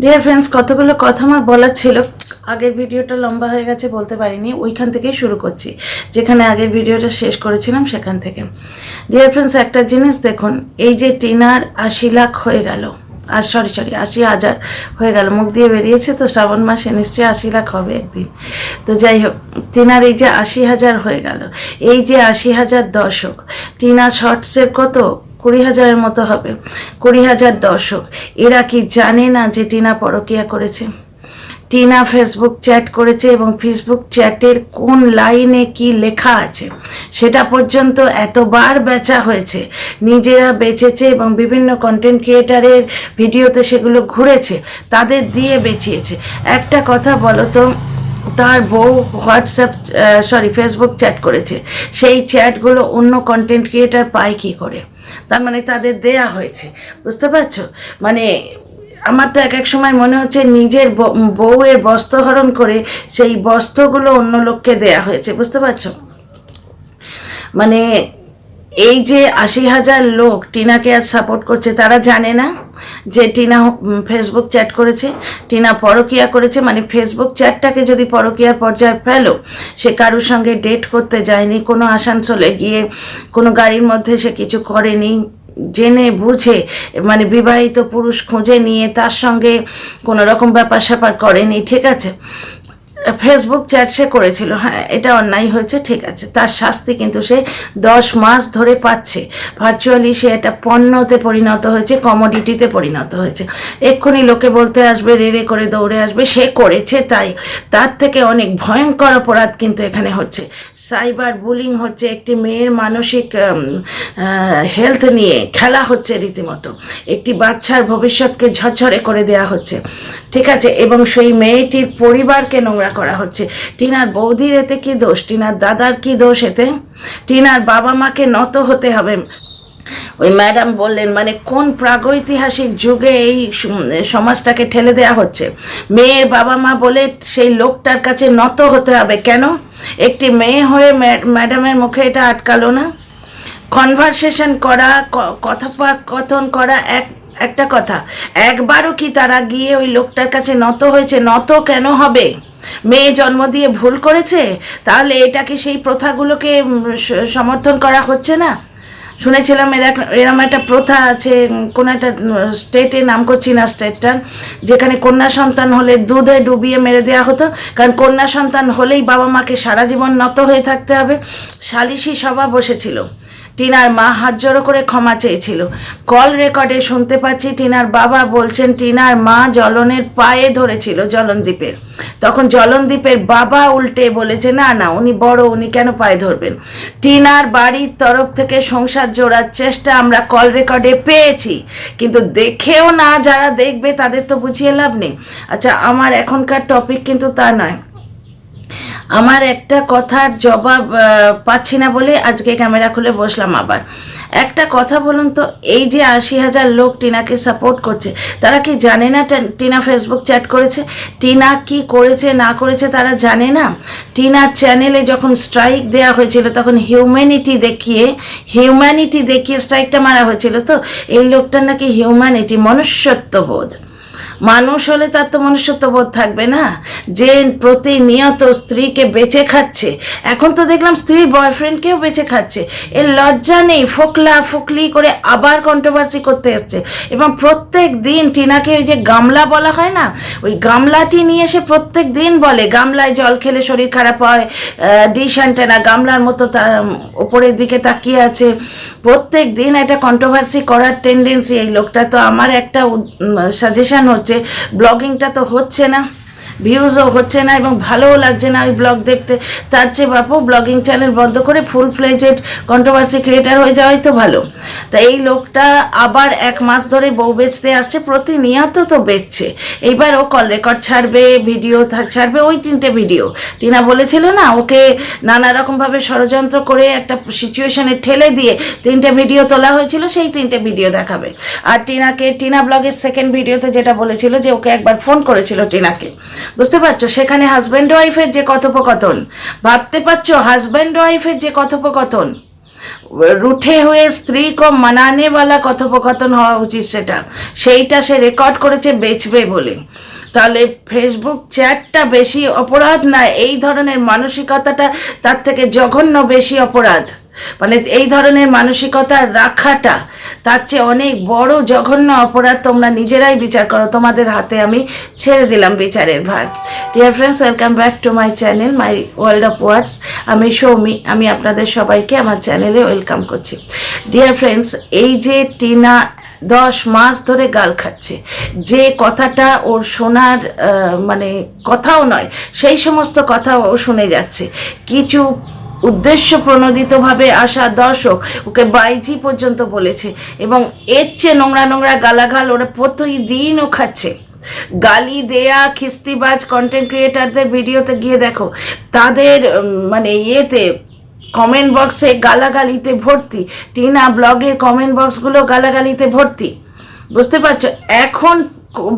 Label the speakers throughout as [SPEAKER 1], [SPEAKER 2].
[SPEAKER 1] Dear friends, কতগুলো কথা আমার বলার ছিল। আগের ভিডিওটা লম্বা হয়ে গেছে, বলতে পারিনি। ওইখান থেকেই শুরু করছি, যেখানে আগের ভিডিওটা শেষ করেছিলাম সেখান থেকে। ডিয়ার ফ্রেন্ডস, একটা জিনিস দেখুন, এই যে টিনার ৮০ লাখ হয়ে গেল, আর সরি ৮০,০০০ হয়ে গেল, মুখ দিয়ে বেরিয়েছে তো, শ্রাবণ মাসে নিশ্চয়ই ৮০ লাখ হবে একদিন। তো যাই হোক, টিনার এই যে ৮০,০০০ হয়ে গেল, এই যে ৮০,০০০ দর্শক, টিনা শর্টসের কত ২০,০০০-এর মতো হবে, ২০,০০০ দর্শক। এরা কি জানে না যে টিনা পরকীয়া করেছে? টিনা ফেসবুক চ্যাট করেছে এবং ফেসবুক চ্যাটের কোন লাইনে কি লেখা আছে সেটা পর্যন্ত এতবার বেচা হয়েছে। নিজেরা বেচেছে এবং বিভিন্ন কন্টেন্ট ক্রিয়েটারের ভিডিওতে সেগুলো ঘুরেছে, তাদের দিয়ে বেচিয়েছে। একটা কথা বলো তো, তার বউ ফেসবুক চ্যাট করেছে, সেই চ্যাটগুলো অন্য কন্টেন্ট ক্রিয়েটার পায় কী করে? তার মানে তাদের দেয়া হয়েছে, বুঝতে পারছো? মানে আমার তো এক এক সময় মনে হচ্ছে নিজের বউয়ের বস্ত্রহরণ করে সেই বস্ত্রগুলো অন্য লোককে দেয়া হয়েছে, বুঝতে পারছো? মানে এই যে ৮০,০০০ লোক টিনাকে আজ সাপোর্ট করছে, তারা জানে না যে টিনা ফেসবুক চ্যাট করেছে, টিনা পরকীয়া করেছে। মানে ফেসবুক চ্যাটটাকে যদি পরকীয়ার পর্যায়ে ফেলো, সে কারোর সঙ্গে ডেট করতে যায়নি, কোনো আসানসোলে গিয়ে কোনো গাড়ির মধ্যে সে কিছু করেনি, জেনে বুঝে মানে বিবাহিত পুরুষ খুঁজে নিয়ে তার সঙ্গে কোনো রকম ব্যাপার স্যাপার করেনি, ঠিক আছে? ফেসবুক চ্যাট সে করেছিল, হ্যাঁ এটা অন্যায় হয়েছে, ঠিক আছে, তার শাস্তি কিন্তু সে ১০ মাস ধরে পাচ্ছে। ভার্চুয়ালি সে একটা পণ্যতে পরিণত হয়েছে, কমোডিটিতে পরিণত হয়েছে। এক্ষুনি লোকে বলতে আসবে, রেড়ে করে দৌড়ে আসবে, সে করেছে তাই। তার থেকে অনেক ভয়ঙ্কর অপরাধ কিন্তু এখানে হচ্ছে, সাইবার বুলিং হচ্ছে, একটি মেয়ের মানসিক হেলথ নিয়ে খেলা হচ্ছে রীতিমতো, একটি বাচ্চার ভবিষ্যৎকে ঝরঝরে করে দেওয়া হচ্ছে, ঠিক আছে? এবং সেই মেয়েটির পরিবারকে নোংরা করা হচ্ছে। টিনার বৌদির এতে কি দোষ? টিনার দাদার কি দোষ এতে? টিনার বাবা মাকে নত হতে হবে। ওই ম্যাডাম বললেন, মানে কোন প্রাগৈতিহাসিক যুগে এই সমাজটাকে ঠেলে দেওয়া হচ্ছে? মেয়ের বাবা মা বলে সেই লোকটার কাছে নত হতে হবে কেন? একটি মেয়ে হয়ে ম্যাডামের মুখে এটা আটকালো না? কনভারসেশন করা, কথোপকথন করা একটা কথা, একবারও কি তারা গিয়ে ওই লোকটার কাছে নত হয়েছে? নত কেন হবে? মেয়ে জন্ম দিয়ে ভুল করেছে, তাহলে এটা কি সেই প্রথাগুলোকে সমর্থন করা হচ্ছে না? শুনেছিলাম এরম একটা প্রথা আছে কোনো একটা স্টেটে, নাম করছি না স্টেটটার, যেখানে কন্যা সন্তান হলে দুধে ডুবিয়ে মেরে দেওয়া হতো, কারণ কন্যা সন্তান হলেই বাবা মাকে সারা জীবন নত হয়ে থাকতে হবে। সালিশি সভা বসেছিল, টিনার মা হাত জড়ো করে ক্ষমা চেয়েছিল। কল রেকর্ডে শুনতে পাচ্ছি টিনার বাবা বলছেন টিনার মা জ্বলনের পায়ে ধরেছিল, জ্বলনদীপের। তখন জ্বলনদীপের বাবা উল্টে বলেছে, না না উনি বড়, উনি কেন পায়ে ধরবেন? টিনার বাড়ির তরফ থেকে সংসার জোড়ার চেষ্টা আমরা কল রেকর্ডে পেয়েছি, কিন্তু দেখেও না যারা দেখবে তাদের তো বুঝিয়ে লাভ নেই। আচ্ছা, আমার এখনকার টপিক কিন্তু তা নয়। আমার একটা কথার জবাব পাচ্ছি না বলে আজকে ক্যামেরা খুলে বসলাম। আবার একটা কথা বলুন তো, এই যে ৮০,০০০ লোক টিনাকে সাপোর্ট করছে, তারা কি জানে না টিনা ফেসবুক চ্যাট করেছে? টিনা কি করেছে না করেছে তারা জানে না? টিনার চ্যানেলে যখন স্ট্রাইক দেওয়া হয়েছিল তখন হিউম্যানিটি দেখিয়ে স্ট্রাইকটা মারা হয়েছিল। তো এই লোকটার নাকি হিউম্যানিটি, মনুষ্যত্ববোধ। মানুষ হলে তার তো মনুষ্যত্ববোধ থাকবে না, যে প্রতিনিয়ত স্ত্রীকে বেঁচে খাচ্ছে। এখন তো দেখলাম স্ত্রীর বয়ফ্রেন্ডকেও বেঁচে খাচ্ছে। এর লজ্জা নেই? ফুকলি করে আবার কন্ট্রোভার্সি করতে এসছে। এবং প্রত্যেক দিন টিনাকে ওই যে গামলা বলা হয় না, ওই গামলাটি নিয়ে এসে প্রত্যেক দিন বলে গামলায় জল খেলে শরীর খারাপ হয়, ডিশ অ্যান্টেনা গামলার মতো ওপরের দিকে তাকিয়ে আছে। প্রত্যেক দিন একটা কন্ট্রোভার্সি করার টেন্ডেন্সি এই লোকটা। তো আমার একটা সাজেশন হচ্ছে, ব্লগিংটা তো হচ্ছে না, ভিউজও হচ্ছে না এবং ভালোও লাগছে না ওই ব্লগ দেখতে, তার চেয়ে বাপু ব্লগিং চ্যানেল বন্ধ করে ফুল ফ্লেজেড কন্ট্রোভার্সি ক্রিয়েটার হয়ে যাওয়াই তো ভালো। তা এই লোকটা আবার ১ মাস ধরে বউ বেচতে আসছে, প্রতিনিয়ত তো বেচছে। এইবার ও কল রেকর্ড ছাড়বে, ভিডিও ছাড়বে, ওই 3টে ভিডিও টিনা বলেছিল না, ওকে নানা রকমভাবে ষড়যন্ত্র করে একটা সিচুয়েশনে ঠেলে দিয়ে 3টে ভিডিও তোলা হয়েছিল, সেই 3টে ভিডিও দেখাবে। আর টিনা ব্লগের সেকেন্ড ভিডিওতে যেটা বলেছিল যে ওকে একবার ফোন করেছিল টিনাকে, বুঝতে পারছো? সেখানে হাজব্যান্ড ওয়াইফের যে কথোপকথন, ভাবতে পারছো? হাজব্যান্ড ওয়াইফের যে কথোপকথন, रूठे हुए स्त्री को मनाने वाला কথোপকথন হওয়া উচিত, সেইটা সে রেকর্ড করেছে বেচবে বলে। তাহলে ফেসবুক চ্যাটটা বেশি অপরাধ না এই ধরনের মানসিকতাটা তার থেকে জঘন্য বেশি অপরাধ? মানে এই ধরনের মানসিকতা রাখাটা তার চেয়ে অনেক বড় জঘন্য অপরাধ। তোমরা নিজেরাই বিচার করো, তোমাদের হাতে আমি ছেড়ে দিলাম বিচারের ভার। Dear friends, welcome back to my channel my world of words. আমি সৌমি, আমি আপনাদের সবাইকে আমার চ্যানেলে ওয়েলকাম করছি। ডিয়ার ফ্রেন্ডস, এই যে টিনা 10 মাস ধরে গাল খাচ্ছে, যে কথাটা ওর শোনার মানে কথাও নয়, সেই সমস্ত কথা ও শুনে যাচ্ছে। কিছু উদ্দেশ্য প্রণোদিতভাবে আসা দর্শক ওকে বাইজি পর্যন্ত বলেছে, এবং এর চেয়ে নোংরা নোংরা গালাগাল ওরা প্রতিদিনও খাচ্ছে। গালি দেয়া খিস্তিবাজ কন্টেন্ট ক্রিয়েটারদের ভিডিওতে গিয়ে দেখো, তাদের মানে ইয়েতে কমেন্ট বক্সে গালাগালিতে ভর্তি। টিনা ব্লগের কমেন্ট বক্সগুলো গালাগালিতে ভর্তি। বুঝতে পারছো এখন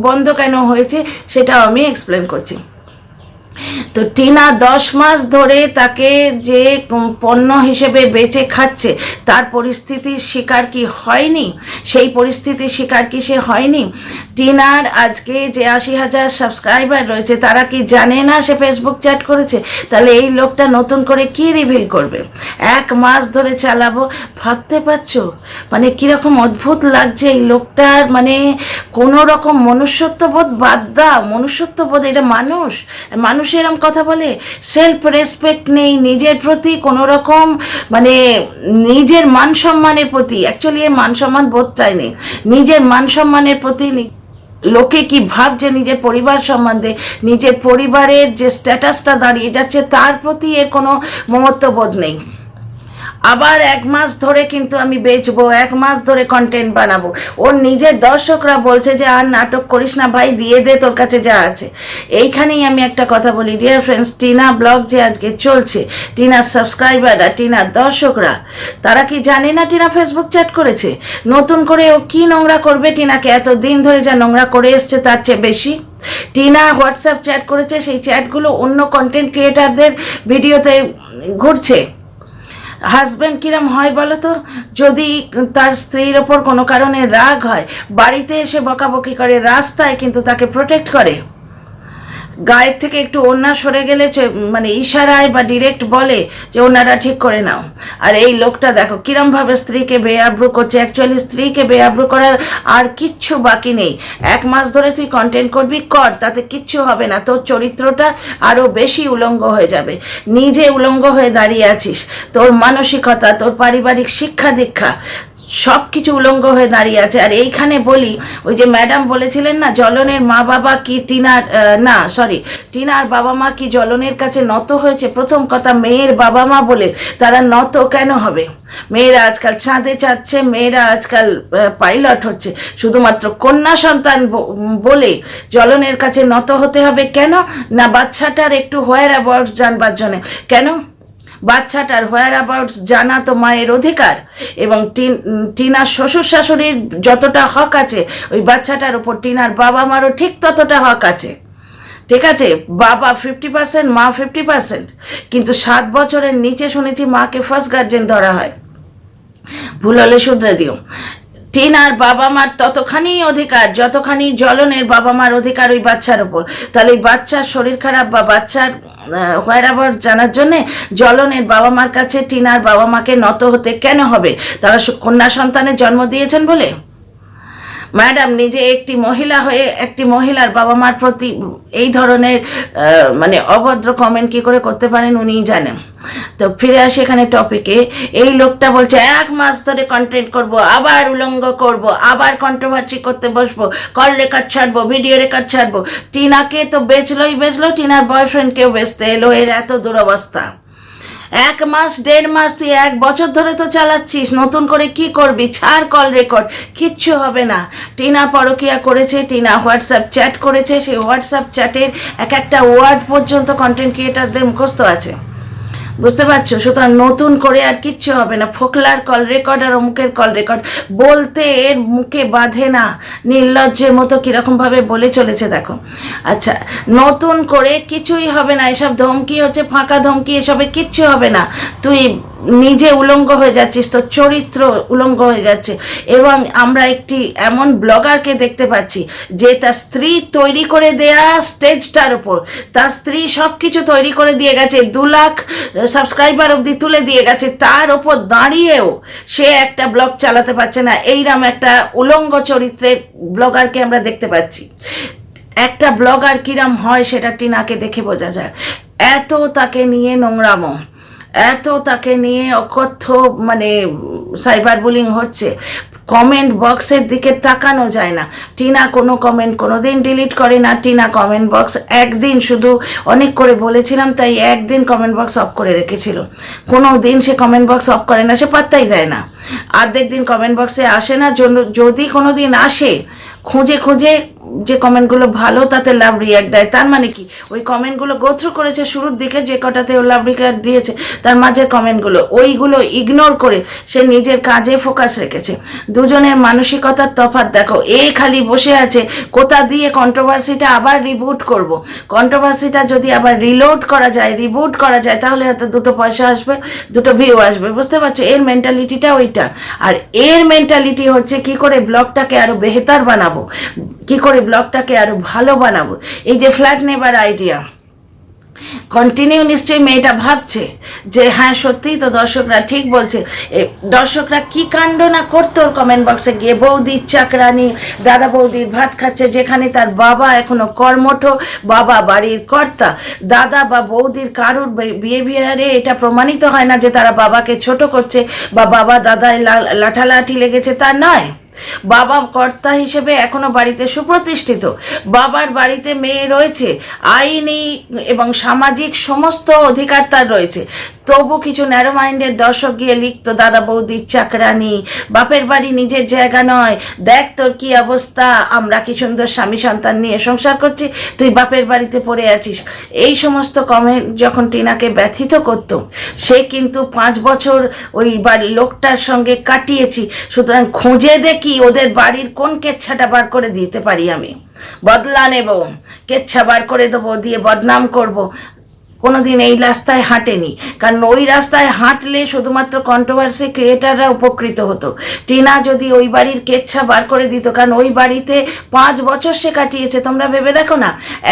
[SPEAKER 1] বন্ধ কেন হয়েছে সেটাও আমি এক্সপ্লেন করছি। তো টিনা 10 মাস ধরে তাকে যে পণ্য হিসেবে বেচে খাচ্ছে, তার পরিস্থিতির শিকার কি হয়নি? সেই পরিস্থিতির শিকার কি সে হয়নি? টিনার আজকে যে 80,000 সাবস্ক্রাইবার রয়েছে, তারা কি জানে না সে ফেসবুক চ্যাট করেছে? তাহলে এই লোকটা নতুন করে কি রিভিল করবে? 1 মাস ধরে চালাবো, ভাবতে পারছো মানে কিরকম অদ্ভুত লাগছে এই লোকটার। মানে কোনো রকম মনুষ্যত্ববোধ বাদ দাও, মনুষ্যত্ববোধ এটা মানুষ এরকম কথা বলে? সেলফ রেসপেক্ট নেই নিজের প্রতি, কোনো রকম মানে নিজের মান সম্মানের প্রতি, অ্যাকচুয়ালি এর মান সম্মান বোধটাই নেই। নিজের মান সম্মানের প্রতি লোকে কি ভাবছে নিজের পরিবার সম্বন্ধে, নিজের পরিবারের যে স্ট্যাটাসটা দাঁড়িয়ে যাচ্ছে তার প্রতি এর কোনো মমত্ববোধ নেই। আবার 1 মাস ধরে কিন্তু আমি বেচবো, 1 মাস ধরে কন্টেন্ট বানাবো। ওর নিজের দর্শকরা বলছে যে আর নাটক করিস না ভাই, দিয়ে দে তোর কাছে যা আছে। এইখানেই আমি একটা কথা বলি, ডিয়ার ফ্রেন্ডস, টিনা ব্লগ যে আজকে চলছে, টিনার সাবস্ক্রাইবাররা, টিনার দর্শকরা, তারা কি জানে না টিনা ফেসবুক চ্যাট করেছে? নতুন করে ও কি নোংরা করবে? টিনাকে এত দিন ধরে যা নোংরা করে এসছে তার চেয়ে বেশি। টিনা হোয়াটসঅ্যাপ চ্যাট করেছে, সেই চ্যাটগুলো অন্য কন্টেন্ট ক্রিয়েটারদের ভিডিওতে ঘুরছে। হাজব্যান্ড কিরম হয় বলো তো? যদি তার স্ত্রীর ওপর কোনো কারণে রাগ হয়, বাড়িতে এসে বকাবকি করে, রাস্তায় কিন্তু তাকে প্রোটেক্ট করে। গায়ের থেকে একটু ওড়না সরে গেলে মানে ইশারায় বা ডিরেক্ট বলে যে ওড়নাটা ঠিক করে নাও। আর এই লোকটা দেখো কিরমভাবে স্ত্রীকে বেআব্রু করছে। অ্যাকচুয়ালি স্ত্রীকে বেআব্রু করার আর কিচ্ছু বাকি নেই। 1 মাস ধরে তুই কন্টেন্ট করবি, কর, তাতে কিচ্ছু হবে না। তোর চরিত্রটা আরও বেশি উলঙ্গ হয়ে যাবে। নিজে উলঙ্গ হয়ে দাঁড়িয়ে আছিস, তোর মানসিকতা, তোর পারিবারিক শিক্ষা দীক্ষা সব কিছু উলঙ্গ হয়ে দাঁড়িয়ে আছে। আর এইখানে বলি, ওই যে ম্যাডাম বলেছিলেন না, জ্বলনের মা বাবা কি টিনার বাবা মা কি জ্বলনের কাছে নত হয়েছে? প্রথম কথা, মেয়ের বাবা মা বলে তারা নত কেন হবে? মেয়েরা আজকাল চাঁদে যাচ্ছে, মেয়েরা আজকাল পাইলট হচ্ছে। শুধুমাত্র কন্যা সন্তান বলে জ্বলনের কাছে নত হতে হবে কেন? না বাচ্চাটার একটু হোয়ার অ্যাবাউটস জানবার জন্য। কেন? বাচ্চাটার হোয়ার অ্যাবাউটস জানা তো মায়ের অধিকার, এবং টিনার শ্বশুর শাশুড়ির যতটা হক আছে ওই বাচ্চাটার উপর টিনার বাবা মারও ঠিক ততটা হক আছে। ঠিক আছে, বাবা 50%, মা 50%, কিন্তু 7 বছরের নিচে শুনেছি মাকে ফার্স্ট গার্জেন ধরা হয়। ভুল হলে শুধরে দিও। টিনার বাবা মার ততখানি অধিকার যতখানি জ্বলনের বাবা মার অধিকার ওই বাচ্চার ওপর। তাহলে ওই বাচ্চার শরীর খারাপ বা বাচ্চার হোয়ারএভার জানার জন্যে জ্বলনের বাবা মার কাছে টিনার বাবা মাকে নত হতে কেন হবে? তারা কন্যা সন্তানের জন্ম দিয়েছেন বলে? ম্যাডাম নিজে একটি মহিলা হয়ে একটি মহিলার বাবা মার প্রতি এই ধরনের মানে অভদ্র কমেন্ট কি করে করতে পারেন উনিই জানেন। তো ফিরে আসি এখানে টপিকে। এই লোকটা বলছে 1 মাস ধরে কন্টেন্ট করব, আবার উলঙ্গ করব, আবার কন্ট্রোভার্সি করতে বসবো, কল রেকর্ড ছাড়বো, ভিডিও রেকর্ড ছাড়বো। টিনাকে তো বেচলো, টিনার বয়ফ্রেন্ডকেও বেচতে এলো। এর এত দুরবস্থা। 1 মাস 1.5 মাস, তুই 1 বছর ধরে তো চালাচ্ছিস, নতুন করে কি করবি? ছাড় কল রেকর্ড, কিচ্ছু হবে না। টিনা পরকিয়া করেছে, টিনা হোয়াটসঅ্যাপ চ্যাট করেছে, সেই হোয়াটসঅ্যাপ চ্যাটের একটা ওয়ার্ড পর্যন্ত কন্টেন্ট ক্রিয়েটারদের মুখস্থ আছে। বুঝতে পারছো? সুতরাং নতুন করে আর কিচ্ছু হবে না। ফোকলার কল রেকর্ড আর অমুকের কল রেকর্ড বলতে এর মুখে বাঁধে না। নির্লজ্জের মতো কীরকমভাবে বলে চলেছে দেখো। আচ্ছা, নতুন করে কিছুই হবে না। এসব ধমকি হচ্ছে ফাঁকা ধমকি, এসবে কিচ্ছু হবে না। তুই নিজে উলঙ্গ হয়ে যাচ্ছিস, তোর চরিত্র উলঙ্গ হয়ে যাচ্ছে। এবং আমরা একটি এমন ব্লগারকে দেখতে পাচ্ছি যে তার স্ত্রী তৈরি করে দেয়া স্টেজটার ওপর, তার স্ত্রী সব কিছু তৈরি করে দিয়ে গেছে, 2 লাখ সাবস্ক্রাইবার অবধি তুলে দিয়ে গেছে, তার ওপর দাঁড়িয়েও সে একটা ব্লগ চালাতে পারছে না। এইরকম একটা উলঙ্গ চরিত্রের ব্লগারকে আমরা দেখতে পাচ্ছি। একটা ব্লগার কিরম হয় সেটা টিনাকে দেখে বোঝা যায়। এত তাকে নিয়ে নোংরামো, এত তাকে নিয়ে অকথ্য মানে সাইবার বুলিং হচ্ছে, কমেন্ট বক্সের দিকে তাকানো যায় না। টিনা কোনো কমেন্ট কোনো দিন ডিলিট করে না। টিনা কমেন্ট বক্স একদিন, শুধু অনেক করে বলেছিলাম তাই একদিন কমেন্ট বক্স অফ করে রেখেছিল, কোনো দিন সে কমেন্ট বক্স অফ করে না, সে পাত্তাই দেয় না, অর্ধেক দিন কমেন্ট বক্সে আসে না। যদি কোনো দিন আসে খুঁজে খুঁজে যে কমেন্টগুলো ভালো তাতে লাভ রিয়াক্ট দেয়। তার মানে কি, ওই কমেন্টগুলো গোথ্রু করেছে শুরুর দিকে, যে কটাতে ও লাভ রিয়াক্ট দিয়েছে তার মাঝের কমেন্টগুলো, ওইগুলো ইগনোর করে সে নিজের কাজে ফোকাস রেখেছে। দুজনের মানসিকতার তফাৎ দেখো। এ খালি বসে আছে কোথা দিয়ে কন্ট্রোভার্সিটা আবার রিবুট করব, কন্ট্রোভার্সিটা যদি আবার রিলোড করা যায়, রিবুট করা যায়, তাহলে হয়তো 2 পয়সা আসবে, 2 ভিউ আসবে। বুঝতে পারছো, এর মেন্টালিটিটা ওইটা। আর এর মেন্টালিটি হচ্ছে কি করে ব্লগটাকে আরো বেহতার বানাবো, কি করে ব্লগটাকে আরো ভালো বানাবো। এই যে ফ্ল্যাট নেবার আইডিয়া কন্টিনিউ, নিশ্চয়ই মেয়েটা ভাবছে যে হ্যাঁ সত্যিই তো দর্শকরা ঠিক বলছে। দর্শকরা কি কাণ্ড না করতো ওর কমেন্ট বক্সে গিয়ে, বৌদির চাকরানি, দাদা বৌদির ভাত খাচ্ছে, যেখানে তার বাবা এখনো কর্মঠ, বাবা বাড়ির কর্তা। দাদা বা বৌদির কারুর বিহেভিয়ারে এটা প্রমাণিত হয় না যে তারা বাবাকে ছোট করছে বা বাবা দাদায় লাঠালাঠি লেগেছে, তা নয়। বাবা কর্তা হিসেবে এখনো বাড়িতে সুপ্রতিষ্ঠিত, বাবার বাড়িতে মেয়ে রয়েছে, আইনি এবং সামাজিক সমস্ত অধিকার তার রয়েছে। তবু কিছু ন্যারো মাইন্ডের দর্শক গিয়ে লিখতো দাদা বৌদির চাকরানি, বাপের বাড়ি নিজের জায়গা নয়, দেখ তোর কি অবস্থা, আমরা কি সুন্দর স্বামী সন্তান নিয়ে সংসার করছি, তুই বাপের বাড়িতে পড়ে আছিস। এই সমস্ত কমেন্ট যখন টিনাকে ব্যথিত করতো, সে কিন্তু 5 বছর ওই বাড়ির লোকটার সঙ্গে কাটিয়েছি, সুতরাং খুঁজে দেখি ওদের বাড়ির কোন কেচ্ছাটা বার করে দিতে পারি, আমি বদলা নেব, কেচ্ছা বার করে দেবো, দিয়ে বদনাম করব। কোনোদিন এই রাস্তায় হাঁটেনি, কারণ ওই রাস্তায় হাঁটলে শুধুমাত্র কন্ট্রোভার্সি ক্রিয়েটাররা উপকৃত হতো। টিনা যদি ওই বাড়ির কেচ্ছা বার করে দিত, কারণ ওই বাড়িতে 5 বছর সে কাটিয়েছে। তোমরা ভেবে দেখো না,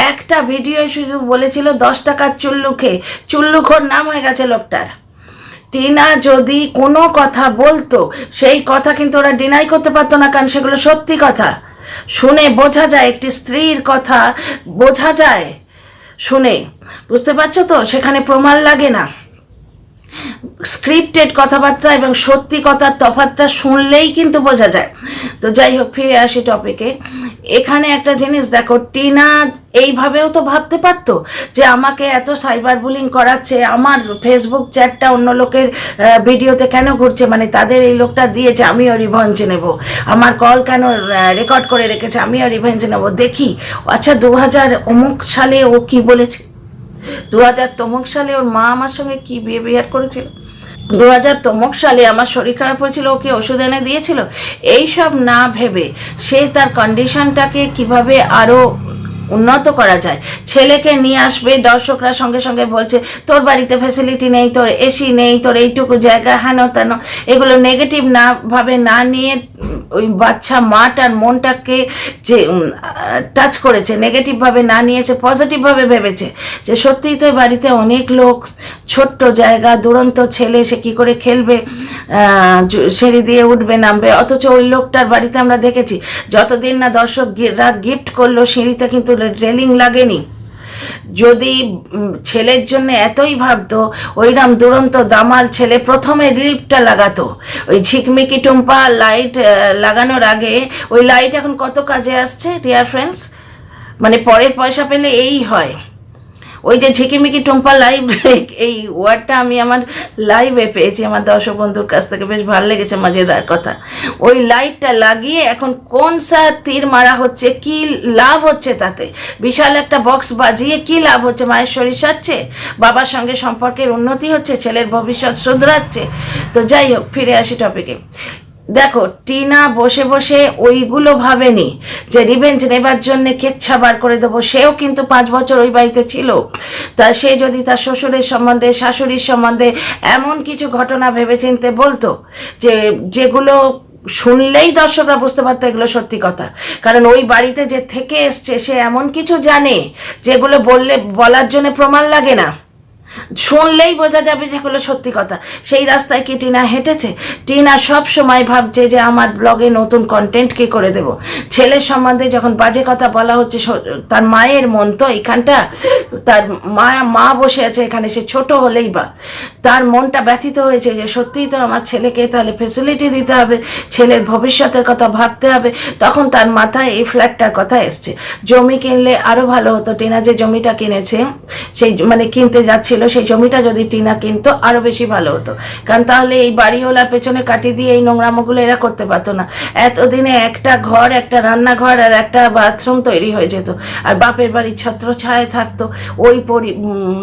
[SPEAKER 1] একটা ভিডিও শুধু বলেছিল 10 টাকার চুল্লু খেয়ে, চুল্লুখোর নাম হয়ে গেছে লোকটার। টিনা যদি কোনো কথা বলতো, সেই কথা কিন্তু ওরা ডিনাই করতে পারতো না, কারণ সেগুলো সত্যি কথা। শুনে বোঝা যায়, একটি স্ত্রীর কথা বোঝা যায় শুনে, বুঝতে পারছো তো, সেখানে প্রমাণ লাগে না। স্ক্রিপ্টেড কথাবার্তা এবং সত্যি কথার তফাৎটা শুনলেই কিন্তু বোঝা যায়। তো যাই হোক, ফিরে আসি টপিকে। এখানে একটা জিনিস দেখো, টিনা এইভাবেও তো ভাবতে পারতো যে আমাকে এত সাইবার বুলিং করাচ্ছে, আমার ফেসবুক চ্যাটটা অন্য লোকের ভিডিওতে কেন ঘুরছে, মানে তাদের এই লোকটা দিয়েছে, আমিও রিভেঞ্জ নেব, আমার কল কেন রেকর্ড করে রেখেছে, আমিও রিভেঞ্জ নেব, দেখি। আচ্ছা 2000 অমুক সালে ও কি বলেছে, 2000 তমুক সালে ওর মা আমার সঙ্গে কি বিহেভিয়ার করেছিল, 2000 তমুক সালে আমার শরীর খারাপ হয়েছিল, ওকে ওষুধ এনে দিয়েছিল। এইসব না ভেবে সে তার কন্ডিশনটাকে কিভাবে আরও উন্নত করা যায়, ছেলেকে নিয়ে আসবে, দর্শকরা সঙ্গে সঙ্গে বলছে তোর বাড়িতে ফ্যাসিলিটি নেই, তোর এসি নেই, তোর এইটুকু জায়গা, হেন তেন, এগুলো নেগেটিভ না ভাবে না নিয়ে ওই বাচ্চা মাটার মনটাকে যে টাচ করেছে, নেগেটিভভাবে না নিয়ে এসে পজিটিভভাবে ভেবেছে যে সত্যিই তো বাড়িতে অনেক লোক, ছোট্ট জায়গা, দুরন্ত ছেলে, সে কী করে খেলবে, সিঁড়ি দিয়ে উঠবে নামবে। অথচ ওই লোকটার বাড়িতে আমরা দেখেছি যতদিন না দর্শকরা গিফট করলো, সিঁড়িতে কিন্তু রেলিং লাগেনি। যদি ছেলের জন্য এতই ভাবতো, ওইরকম দুরন্ত দামাল ছেলে প্রথমে লিফটটা লাগাতো। ওই ঝিকমিকি টুম্পা লাইট লাগানোর আগে, ওই লাইট এখন কত কাজে আসছে ডিয়ার ফ্রেন্ডস, মানে পরের পয়সা পেলে এই হয়। ওই যে ঝিকিমিকি টুম্পা লাইভ, এই ওয়ার্ডটা আমি আমার লাইভে পেয়েছি আমার দর্শক বন্ধুর কাছ থেকে, বেশ ভালো লেগেছে, মজাদার কথা। ওই লাইটটা লাগিয়ে এখন কোন সা তীর মারা হচ্ছে, কি লাভ হচ্ছে তাতে, বিশাল একটা বক্স বাজিয়ে কি লাভ হচ্ছে, মায়ের শরীর সারছে, বাবার সঙ্গে সম্পর্কের উন্নতি হচ্ছে, ছেলের ভবিষ্যৎ শুধরাচ্ছে। তো যাই হোক, ফিরে আসি টপিকে। দেখো টিনা বসে বসে ওইগুলো ভাবেনি যে রিভেঞ্জ নেবার জন্য কেচ্ছা বার করে দেবো। সেও কিন্তু 5 বছর ওই বাড়িতে ছিল। তা সে যদি তার শ্বশুরের সম্বন্ধে শাশুড়ির সম্বন্ধে এমন কিছু ঘটনা ভেবেচিন্তে বলতো যে যেগুলো শুনলেই দর্শকরা বুঝতে পারতো এগুলো সত্যি কথা। কারণ ওই বাড়িতে যে থেকে এসছে সে এমন কিছু জানে যেগুলো বলার জন্য প্রমাণ লাগে না, শুনলেই বোঝা যাবে যেগুলো সত্যি কথা। সেই রাস্তায় কি টিনা হেঁটেছে? টিনা সব সময় ভাবছে যে আমার ব্লগে নতুন কন্টেন্ট কি করে দেব। ছেলের সম্বন্ধে যখন বাজে কথা বলা হচ্ছে, তার মায়ের মন তো এখানটা, তার মা বসে আছে এখানে, সে ছোট হলেই বা তার মনটা ব্যথিত হয়েছে যে সত্যিই তো আমার ছেলেকে তাহলে ফেসিলিটি দিতে হবে, ছেলের ভবিষ্যতের কথা ভাবতে হবে। তখন তার মাথায় এই ফ্ল্যাটটার কথা এসছে। জমি কিনলে আরও ভালো হতো। টিনা যে জমিটা কিনেছে, সেই মানে কিনতে যাচ্ছিল, সেই জমিটা যদি টিনা কিনতো আরও বেশি ভালো হতো। কারণ তাহলে এই বাড়িওয়ালার পেছনে কাটি দিয়ে এই নোংরামোগুলো এরা করতে পারতো না। এতদিনে একটা ঘর, একটা রান্নাঘর আর একটা বাথরুম তৈরি হয়ে যেত, আর বাপের বাড়ির ছত্রছায়ায় থাকতো।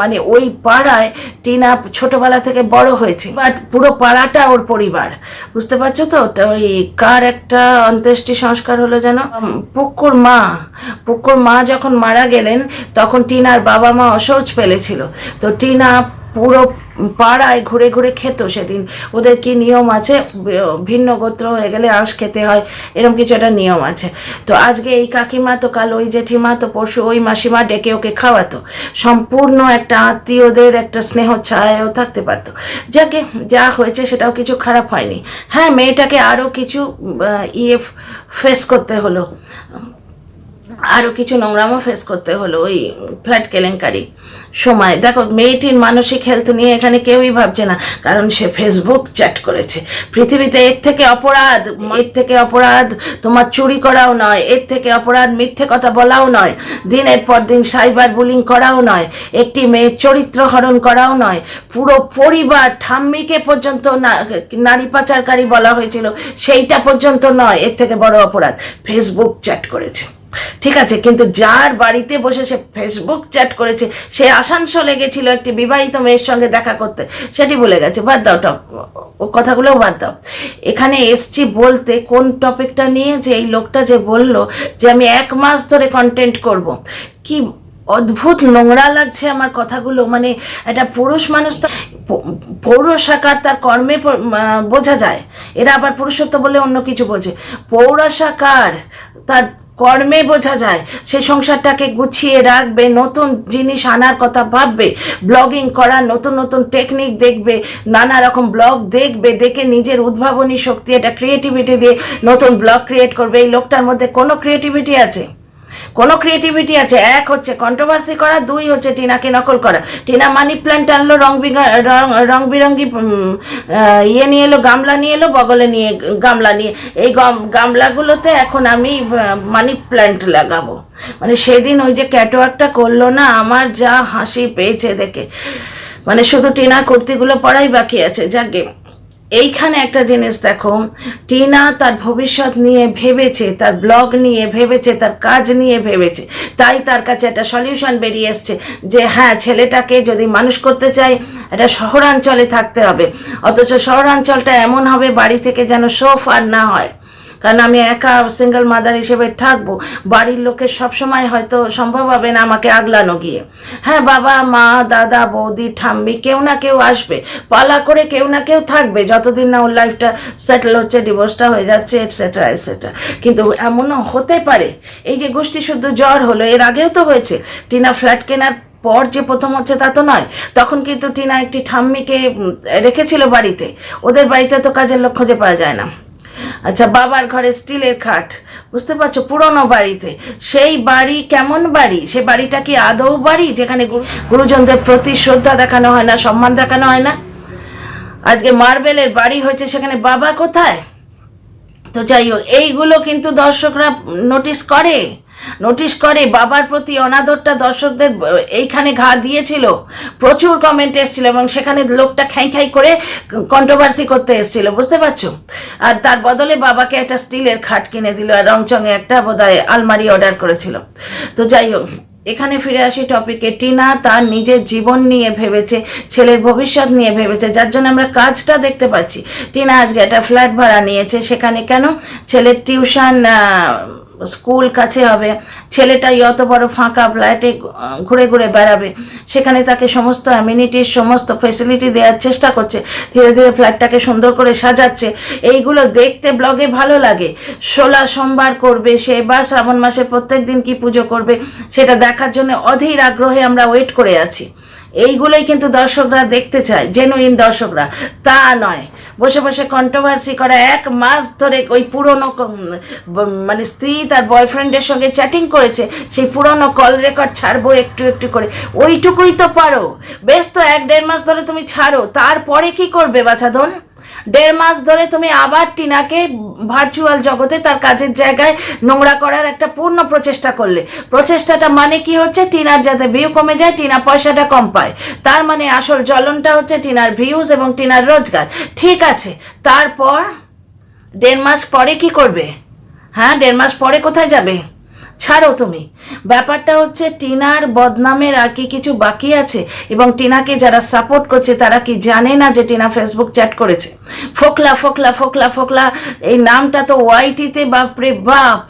[SPEAKER 1] মানে ওই পাড়ায় টিনা ছোটবেলা থেকে বড় হয়েছে, বাট পুরো পাড়াটা ওর পরিবার, বুঝতে পারছো তো। ওই কার একটা অন্ত্যেষ্টি সংস্কার হলো যেন, পুকুর মা যখন মারা গেলেন তখন টিনার বাবা মা অশৌচ ফেলেছিল। তো টিনা পুরো পাড়ায় ঘুরে ঘুরে খেত সেদিন। ওদের কি নিয়ম আছে, ভিন্ন গোত্র হয়ে গেলে আঁশ খেতে হয়, এরকম কিছু একটা নিয়ম আছে। তো আজকে এই কাকিমা, তো কাল ওই জেঠিমা, তো পরশু ওই মাসিমা ডেকে ওকে খাওয়াতো। সম্পূর্ণ একটা আত্মীয়দের একটা স্নেহ ছায়াও থাকতে পারতো। যাকে যা হয়েছে সেটাও কিছু খারাপ হয়নি। হ্যাঁ, মেয়েটাকে আরও কিছু ফেস করতে হলো, আরও কিছু নোংরামও ফেস করতে হলো ওই ফ্ল্যাট কেলেঙ্কারি সময়। দেখো মেয়েটির মানসিক হেলথ নিয়ে এখানে কেউই ভাবছে না, কারণ সে ফেসবুক চ্যাট করেছে। পৃথিবীতে এর থেকে অপরাধ তোমার চুরি করাও নয়, এর থেকে অপরাধ মিথ্যে কথা বলাও নয়, দিনের পর দিন সাইবার বুলিং করাও নয়, একটি মেয়ের চরিত্র হরণ করাও নয়, পুরো পরিবার ঠাম্মিকে পর্যন্ত নারী পাচারকারী বলা হয়েছিল, সেইটা পর্যন্ত নয়। এর থেকে বড় অপরাধ ফেসবুক চ্যাট করেছে, ঠিক আছে। কিন্তু যার বাড়িতে বসে সে ফেসবুক চ্যাট করেছে, সে আসানসোলে গেছিল একটি বিবাহিত মেয়ের সঙ্গে দেখা করতে, সেটি ভুলে গেছে। বাদ দাও, ও কথাগুলোও বাদ দাও। এখানে এসছি বলতে কোন টপিকটা নিয়ে, যে এই লোকটা যে বলল যে আমি 1 মাস ধরে কন্টেন্ট করব, কি অদ্ভুত নোংরা লাগছে আমার কথাগুলো। মানে একটা পুরুষ মানুষ, তো পৌরসাকার তার কর্মে বোঝা যায়, এরা আবার পুরুষত্ব বলে অন্য কিছু বোঝে। পৌরসাকার তার কর্মে বোঝা যায়, সে সংসারটাকে গুছিয়ে রাখবে, নতুন জিনিস আনার কথা ভাববে, ব্লগিং করার নতুন নতুন টেকনিক দেখবে, নানা রকম ব্লগ দেখবে, দেখে নিজের উদ্ভাবনী শক্তি, এটা ক্রিয়েটিভিটি দিয়ে নতুন ব্লগ ক্রিয়েট করবে। এই লোকটার মধ্যে কোনো ক্রিয়েটিভিটি আছে? এক হচ্ছে কন্ট্রোভার্সি করা, 2 হচ্ছে টিনাকে নকল করা। টিনা মানি প্ল্যান্ট আনলো, রং বিরঙ্গি ইয়ে নিয়ে এলো, গামলা নিয়ে এলো, বগলে নিয়ে গামলা নিয়ে, এই গামলাগুলোতে এখন আমি মানি প্ল্যান্ট লাগাবো। মানে সেদিন ওই যে ক্যাটওয়ার্কটা করলো না, আমার যা হাসি পেয়েছে দেখে। মানে শুধু টিনার কুর্তিগুলো পরাই বাকি আছে। যাকে এইখানে একটা জিনিস দেখো, টিনা তার ভবিষ্যৎ নিয়ে ভেবেছে, তার ব্লগ নিয়ে ভেবেছে, তার কাজ নিয়ে ভেবেছে, তাই তার কাছে একটা সলিউশন বেরিয়ে এসছে যে হ্যাঁ, ছেলেটাকে যদি মানুষ করতে চাই এটা শহরাঞ্চলে থাকতে হবে। অথচ শহরাঞ্চলটা এমন হবে বাড়ি থেকে যেন সো ফার না হয়। কারণ আমি একা সিঙ্গেল মাদার হিসেবে থাকবো, বাড়ির লোকের সবসময় হয়তো সম্ভব হবে না আমাকে আগলানো গিয়ে। হ্যাঁ, বাবা মা দাদা বৌদি ঠাম্মি কেউ না কেউ আসবে, পালা করে কেউ না কেউ থাকবে, যতদিন না ওর লাইফটা সেটেল হচ্ছে, ডিভোর্সটা হয়ে যাচ্ছে, এটসেট্রা এটসেট্রা। কিন্তু এমনও হতে পারে, এই যে গোষ্ঠী শুদ্ধ জ্বর হলো, এর আগেও তো হয়েছে। টিনা ফ্ল্যাট কেনার পর যে প্রথম হচ্ছে তা তো নয়, তখন কিন্তু টিনা একটি ঠাম্মিকে রেখেছিল বাড়িতে। ওদের বাড়িতে তো কাজের লোক খুঁজে পাওয়া যায় না। আচ্ছা, বাবার ঘরে স্টিলের খাট, বুঝতে পারছো, পুরনো বাড়িতে। সেই বাড়ি কেমন বাড়ি? সে বাড়িটা কি আদৌ বাড়ি যেখানে গুরুজনদের প্রতি শ্রদ্ধা দেখানো হয় না, সম্মান দেখানো হয় না? আজকে মার্বেলের বাড়ি হয়েছে, সেখানে বাবা কোথায়? তো যাই হোক, এইগুলো কিন্তু দর্শকরা নোটিস করে বাবার প্রতি অনাদরটা দর্শকদের এইখানে ঘা দিয়েছিল। প্রচুর কমেন্ট এসেছিল এবং সেখানে লোকটা খাই করে কন্ট্রোভার্সি করতে এসেছিল, বুঝতে পারছো। আর তার বদলে বাবাকে একটা স্টিলের খাট কিনে দিল, আর রংচঙে একটা বোধহয় আলমারি অর্ডার করেছিল। তো যাই হোক, এখানে ফিরে আসি টপিকে। টিনা তার নিজের জীবন নিয়ে ভেবেছে, ছেলের ভবিষ্যৎ নিয়ে ভেবেছে, যার জন্য আমরা কাজটা দেখতে পাচ্ছি। টিনা আজকে একটা ফ্ল্যাট ভাড়া নিয়েছে, সেখানে কেন? ছেলের টিউশন স্কুল কাছে হবে, ছেলেটাই অত বড় ফাঁকা ফ্ল্যাটে ঘুরে ঘুরে বেড়াবে, সেখানে তাকে সমস্ত অ্যামিনিটিস সমস্ত ফেসিলিটি দেওয়ার চেষ্টা করছে, ধীরে ধীরে ফ্ল্যাটটাকে সুন্দর করে সাজাচ্ছে। এইগুলো দেখতে ব্লগে ভালো লাগে। 16 সোমবার করবে সে, বা শ্রাবণ মাসে প্রত্যেক দিন কি পুজো করবে সেটা দেখার জন্য অধীর আগ্রহে আমরা ওয়েট করে আছি। এইগুলোই কিন্তু দর্শকরা দেখতে চায়, জেনুইন দর্শকরা, তা নয় বসে বসে কন্ট্রোভার্সি করা। 1 মাস ধরে ওই পুরনো মানে স্ত্রী তার বয়ফ্রেন্ডের সঙ্গে চ্যাটিং করেছে, সেই পুরনো কল রেকর্ড ছাড়বো একটু একটু করে, ওইটুকুই তো পারো। বেশ তো 1-1.5 মাস ধরে তুমি ছাড়ো, তারপরে কি করবে বাছাধন? 1.5 মাস ধরে তুমি আবার টিনাকে ভার্চুয়াল জগতে তার কাজের জায়গায় নোংরা করার একটা পূর্ণ প্রচেষ্টা করলে। প্রচেষ্টাটা মানে কি হচ্ছে? টিনার যাতে ভিউ কমে যায়, টিনা পয়সাটা কম পায়। তার মানে আসল জ্বলনটা হচ্ছে টিনার ভিউজ এবং টিনার রোজগার। ঠিক আছে, তারপর 1.5 মাস পরে কি করবে? হ্যাঁ, 1.5 মাস পরে কোথায় যাবে? ছাড়ো তুমি। ব্যাপারটা হচ্ছে টিনার বদনামের আর কি কিছু বাকি আছে? এবং টিনাকে যারা সাপোর্ট করছে তারা কি জানে না যে টিনা ফেসবুক চ্যাট করেছে? ফোকলা ফোকলা ফোকলা ফোকলা, এই নামটা তো ওয়াইটিতে বাপরে বাপ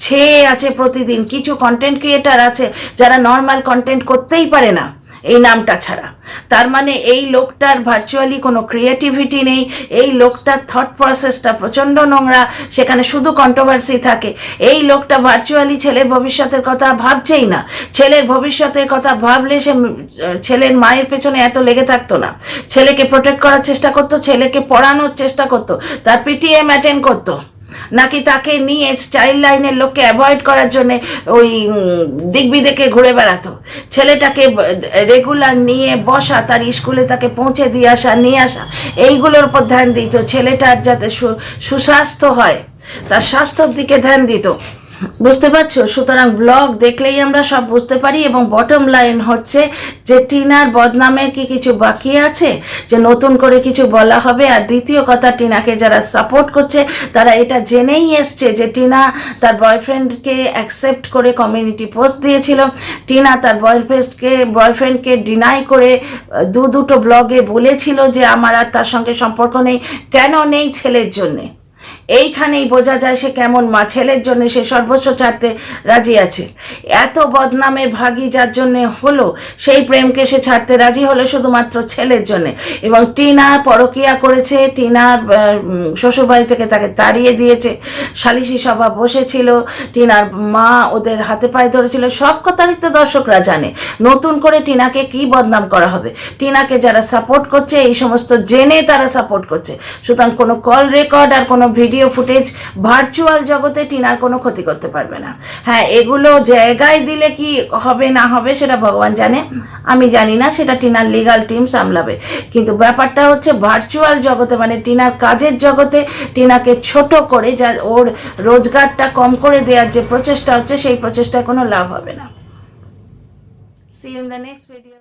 [SPEAKER 1] ছেয়ে আছে প্রতিদিন। কিছু কন্টেন্ট ক্রিয়েটার আছে যারা নর্মাল কন্টেন্ট করতেই পারে না এই নামটা ছাড়া। তার মানে এই লোকটার ভার্চুয়ালি কোনো ক্রিয়েটিভিটি নেই, এই লোকটার থট প্রসেসটা প্রচণ্ড নোংরা, সেখানে শুধু কন্ট্রোভার্সি থাকে। এই লোকটা ভার্চুয়ালি ছেলের ভবিষ্যতের কথা ভাবছেই না। ছেলের ভবিষ্যতের কথা ভাবলে সে ছেলের মায়ের পেছনে এত লেগে থাকতো না। ছেলেকে প্রোটেক্ট করার চেষ্টা করতো, ছেলেকে পড়ানোর চেষ্টা করতো, তার পিটিএম অ্যাটেন্ড করতো, নাকি তাকে নিয়ে চাইল্ড লাইনের লোককে অ্যাভয়েড করার জন্য ওই দিক বিদেকে ঘুরে বেড়াতো। ছেলেটাকে রেগুলার নিয়ে বসা, তার স্কুলে তাকে পৌঁছে দিয়ে আসা, নিয়ে আসা, এইগুলোর উপর ধ্যান দিত। ছেলেটার যাতে সুস্বাস্থ্য হয়, তার স্বাস্থ্যর দিকে ধ্যান দিত। বুঝতে পারছো? সুতরাং ব্লগ দেখলেই আমরা সব বুঝতে পারি। এবং বটম লাইন হচ্ছে যে টিনার বদনামের কি কিছু বাকি আছে, যে নতুন করে কিছু বলা হবে? আর দ্বিতীয় কথা, টিনাকে যারা সাপোর্ট করছে তারা এটা জেনেই এসছে যে টিনা তার বয়ফ্রেন্ডকে অ্যাকসেপ্ট করে কমিউনিটি পোস্ট দিয়েছিল। টিনা তার বয়ফ্রেন্ডকে ডিনাই করে দুটো ব্লগে বলেছিল যে আমার আর তার সঙ্গে সম্পর্ক নেই। কেন নেই? ছেলের জন্যে। এইখানেই বোঝা যায় সে কেমন মা। ছেলের জন্য সে সর্বস্ব ছাড়তে রাজি আছে। এত বদনামের ভাগী যার জন্যে হলো, সেই প্রেমকে সে ছাড়তে রাজি হলো শুধুমাত্র ছেলের জন্যে। এবং টিনা পরকীয়া করেছে, টিনার শ্বশুরবাড়ি থেকে তাকে তাড়িয়ে দিয়েছে, সালিশি সভা বসেছিল, টিনার মা ওদের হাতে পায়ে ধরেছিল, সব কথারই তো দর্শকরা জানে। নতুন করে টিনাকে কি বদনাম করা হবে? টিনাকে যারা সাপোর্ট করছে এই সমস্ত জেনে তারা সাপোর্ট করছে। সুতরাং কোনো কল রেকর্ড আর কোনো ভিডিও ফুটেজ ভার্চুয়াল জগতে টিনার কোনো ক্ষতি করতে পারবে না। হ্যাঁ, এগুলো জায়গায় দিলে কি হবে না হবে সেটা ভগবান জানে, আমি জানি না, সেটা টিনার লিগাল টিম সামলাবে। কিন্তু ব্যাপারটা হচ্ছে ভার্চুয়াল জগতে, মানে টিনার কাজের জগতে টিনাকে ছোট করে যা ওর রোজগারটা কম করে দেওয়ার যে প্রচেষ্টা হচ্ছে, সেই প্রচেষ্টায় কোনো লাভ হবে না। See you in the next video.